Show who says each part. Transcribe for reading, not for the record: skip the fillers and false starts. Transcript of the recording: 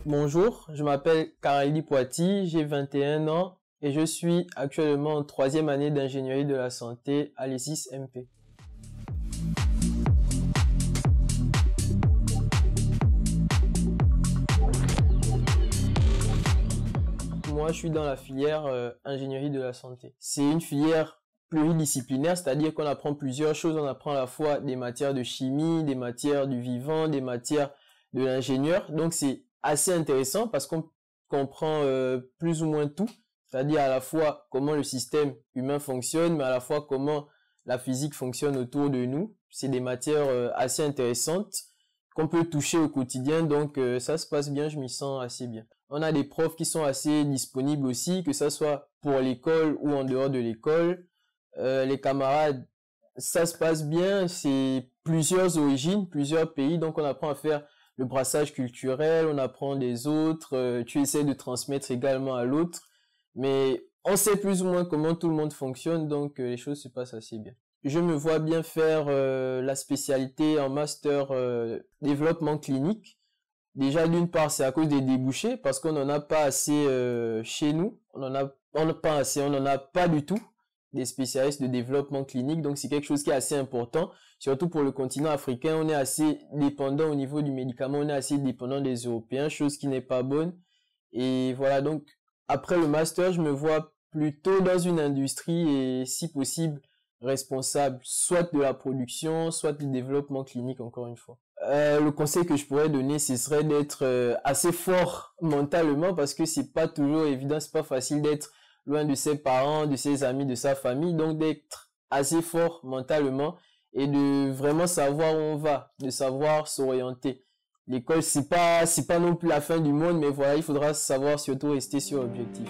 Speaker 1: Bonjour, je m'appelle Kareli Poiti, j'ai 21 ans et je suis actuellement en troisième année d'ingénierie de la santé à l'ESIS MP. Moi, je suis dans la filière ingénierie de la santé. C'est une filière pluridisciplinaire, c'est-à-dire qu'on apprend plusieurs choses. On apprend à la fois des matières de chimie, des matières du vivant, des matières de l'ingénieur. Donc, c'est assez intéressant parce qu'on comprend plus ou moins tout, c'est-à-dire à la fois comment le système humain fonctionne, mais à la fois comment la physique fonctionne autour de nous. C'est des matières assez intéressantes qu'on peut toucher au quotidien, donc ça se passe bien, je m'y sens assez bien. On a des profs qui sont assez disponibles aussi, que ça soit pour l'école ou en dehors de l'école. Les camarades, ça se passe bien, c'est plusieurs origines, plusieurs pays, donc on apprend à faire le brassage culturel, on apprend des autres, tu essaies de transmettre également à l'autre, mais on sait plus ou moins comment tout le monde fonctionne, donc les choses se passent assez bien. Je me vois bien faire la spécialité en master développement clinique. Déjà, d'une part, c'est à cause des débouchés, parce qu'on n'en a pas assez chez nous. On n'en a pas du tout des spécialistes de développement clinique. Donc, c'est quelque chose qui est assez important, surtout pour le continent africain. On est assez dépendant au niveau du médicament, on est assez dépendant des Européens, chose qui n'est pas bonne. Et voilà, donc, après le master, je me vois plutôt dans une industrie et, si possible, responsable soit de la production, soit du développement clinique, encore une fois. Le conseil que je pourrais donner, ce serait d'être assez fort mentalement parce que c'est pas toujours évident, c'est pas facile d'être loin de ses parents, de ses amis, de sa famille, donc d'être assez fort mentalement et de vraiment savoir où on va, de savoir s'orienter. L'école, c'est pas non plus la fin du monde, mais voilà, il faudra savoir surtout rester sur l'objectif.